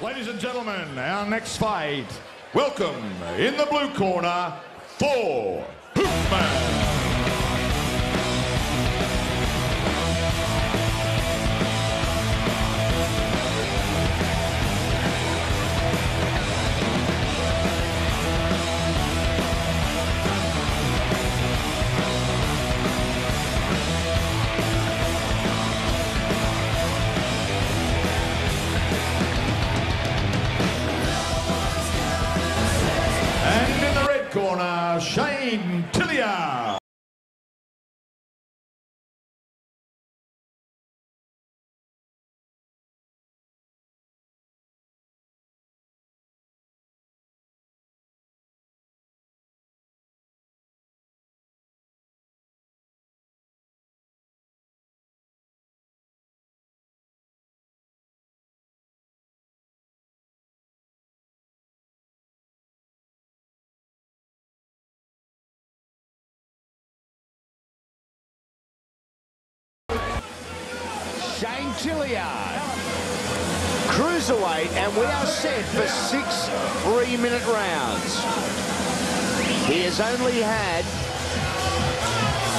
Ladies and gentlemen, our next fight. Welcome, in the blue corner, Thor Hoopman. Corner, Tilyard. Tilyard, cruiserweight, and we are set for 6 3-minute rounds. He has only had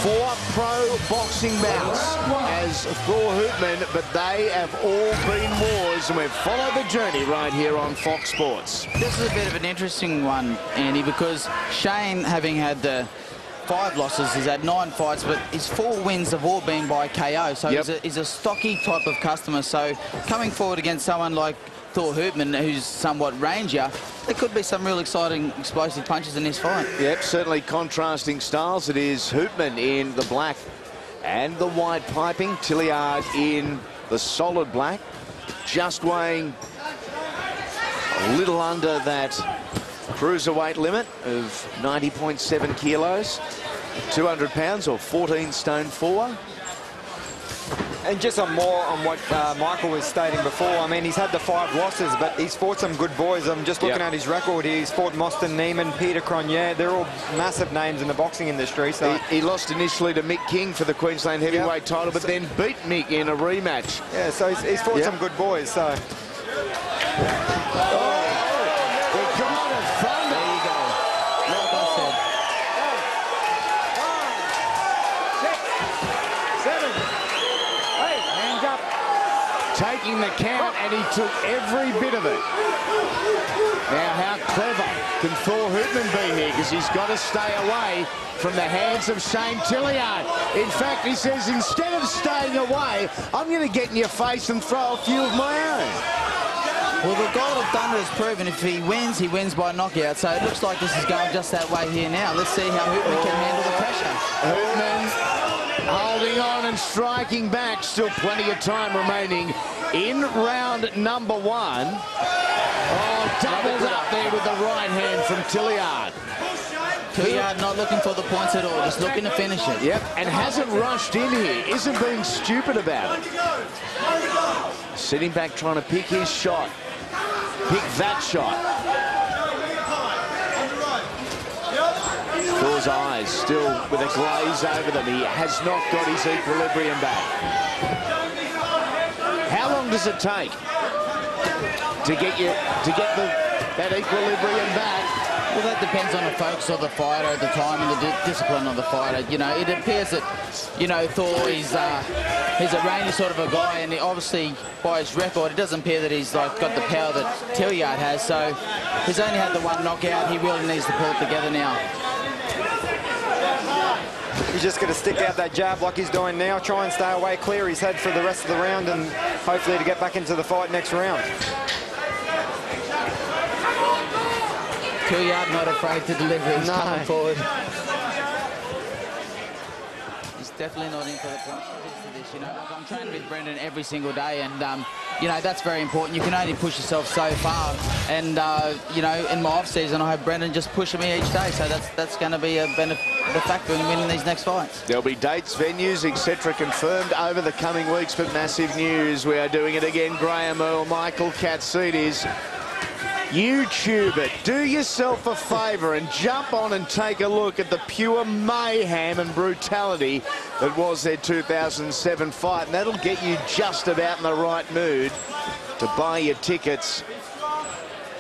4 pro boxing bouts as Thor Hoopman, but they have all been wars, and we've followed the journey right here on Fox Sports. This is a bit of an interesting one, Andy, because Shane, having had the 5 losses, he's had 9 fights, but his 4 wins have all been by KO. So he's a stocky type of customer. So coming forward against someone like Thor Hoopman, who's somewhat rangier, there could be some real exciting, explosive punches in this fight. Yep, certainly contrasting styles. It is Hoopman in the black and the white piping, Tilyard in the solid black, just weighing a little under that cruiserweight limit of 90.7 kilos, 200 pounds or 14 stone 4. And just on what Michael was stating before, I mean, he's had the 5 losses, but he's fought some good boys. I'm just looking at his record here. He's fought Mostyn Neiman, Peter Cronje. They're all massive names in the boxing industry. So he lost initially to Mick King for the Queensland heavyweight title, but then beat Mick in a rematch. Yeah, so he's fought some good boys. So. Taking the count, and he took every bit of it. Now, how clever can Thor Hoopman be here? Because he's got to stay away from the hands of Shane Tilyard. In fact, he says, instead of staying away, I'm going to get in your face and throw a few of my own. Well, the Gold of Thunder has proven if he wins by knockout. So it looks like this is going just that way here now. Let's see how Hoopman can handle the pressure. Hoopman holding on and striking back. Still plenty of time remaining in round number 1. Oh, doubled up there with the right hand from Tilyard. Tilyard not looking for the points at all, just looking to finish it. Yep, and hasn't rushed in here. Isn't being stupid about it. Sitting back trying to pick his shot. Pick that shot. Thor's eyes still with a glaze over them. He has not got his equilibrium back. How long does it take to get that equilibrium back? Well, that depends on the focus of the fighter at the time and the discipline of the fighter. You know, it appears that, you know, Thor he's a rangy sort of a guy, and obviously by his record, it doesn't appear that he's got the power that Tilyard has. So he's only had the 1 knockout. He really needs to pull it together now. He's just going to stick out that jab like he's doing now, try and stay away, clear his head for the rest of the round, and hopefully to get back into the fight next round. Tilyard not afraid to deliver. He's coming forward. He's definitely not in for the points. You know, I'm training with Brendan every single day, and you know, that's very important. You can only push yourself so far, and you know, in my off season, I have Brendan just pushing me each day, so that's going to be a factor in winning these next fights. There'll be dates, venues, etc. confirmed over the coming weeks, but massive news. We are doing it again. Graham Earl, Michael Katsidis. YouTube it. Do yourself a favour and jump on and take a look at the pure mayhem and brutality that was their 2007 fight. And that'll get you just about in the right mood to buy your tickets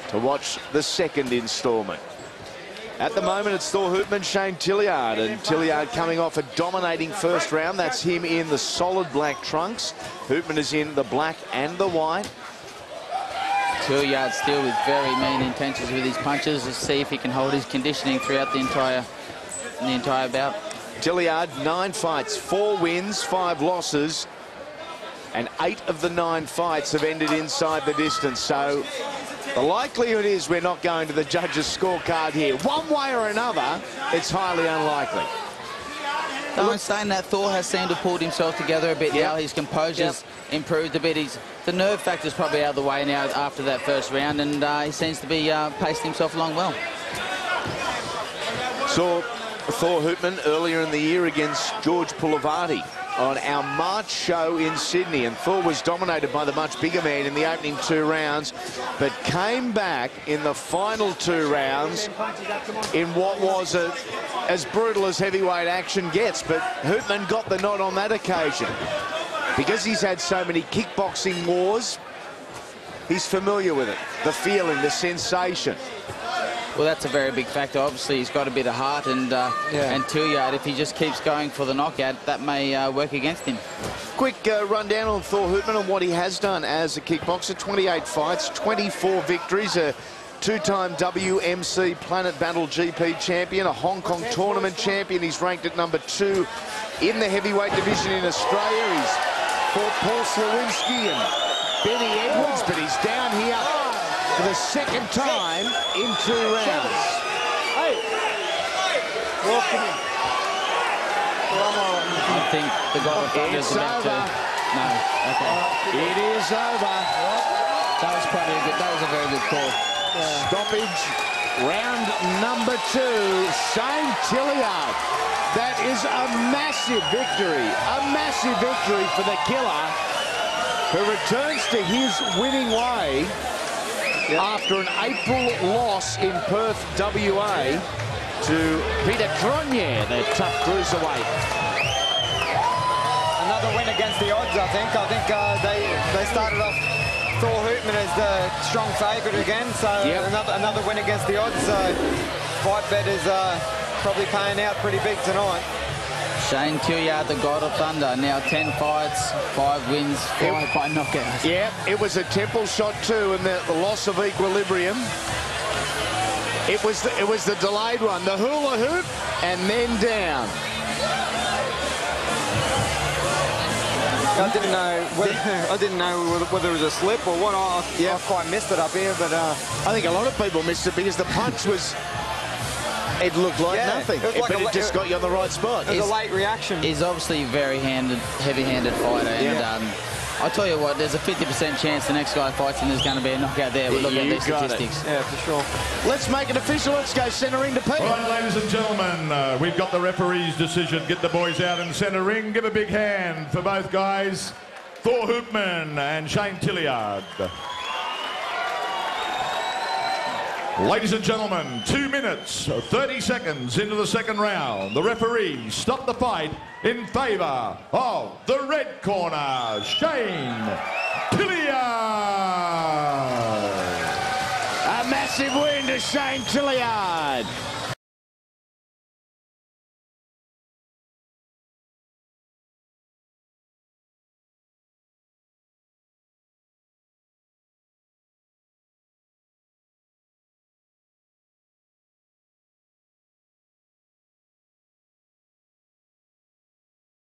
to watch the second instalment. At the moment, it's Thor Hoopman, Shane Tilyard, and Tilyard coming off a dominating first round. That's him in the solid black trunks. Hoopman is in the black and the white. Tilyard still with very mean intentions with his punches to see if he can hold his conditioning throughout the entire bout. Tilyard, 9 fights, 4 wins, 5 losses, and 8 of the 9 fights have ended inside the distance. So the likelihood is we're not going to the judges' scorecard here. One way or another, it's highly unlikely. No, I'm saying that Thor has seemed to have pulled himself together a bit now. His composure's improved a bit. The nerve factor's probably out of the way now after that first round, and he seems to be pacing himself along well. Saw Thor Hoopman earlier in the year against George Poulavati on our March show in Sydney, and Thor was dominated by the much bigger man in the opening 2 rounds, but came back in the final 2 rounds in what was as brutal as heavyweight action gets. But Hoopman got the nod on that occasion. Because he's had so many kickboxing wars, he's familiar with it, the feeling, the sensation. Well, that's a very big factor. Obviously, he's got a bit of heart, and Tilyard, if he just keeps going for the knockout, that may work against him. Quick rundown on Thor Hoopman and what he has done as a kickboxer. 28 fights, 24 victories, a 2-time WMC Planet Battle GP champion, a Hong Kong tournament champion. He's ranked at number 2 in the heavyweight division in Australia. He's fought Paul Slawinski and Benny Edwards, but he's down here for the second time in 2 rounds. Hey, welcome in. I think the Godfather is about to... No, okay. It is over. That was probably a good... That was a very good call. Stoppage, round number 2, Shane Tilyard. That is a massive victory for the killer, who returns to his winning way after an April loss in Perth, WA, to Peter Cronje, the tough cruiserweight. Another win against the odds, I think. They started off Thor Hoopman as the strong favourite again, so another win against the odds. So fight bet is probably paying out pretty big tonight. Shane Tilyard, the God of Thunder, now 10 fights, 5 wins, 5 by knockout. Yeah, it was a temple shot too, and the loss of equilibrium. It was the delayed one, the hula hoop, and then down. I didn't know whether it was a slip or what. I quite missed it up here, but I think a lot of people missed it because the punch was. It looked like nothing, but it just got you on the right spot. It was a late reaction. He's obviously a very heavy-handed fighter, and I'll tell you what, there's a 50% chance the next guy fights and there's going to be a knockout there. We'll look at these statistics. Yeah, for sure. Let's make it official. Let's go centre ring to Pete. All right, ladies and gentlemen, we've got the referee's decision. Get the boys out in centre ring. Give a big hand for both guys, Thor Hoopman and Shane Tilyard. Ladies and gentlemen, 2 minutes, 30 seconds into the second round. The referee stopped the fight in favour of the red corner, Shane Tilyard. A massive win to Shane Tilyard.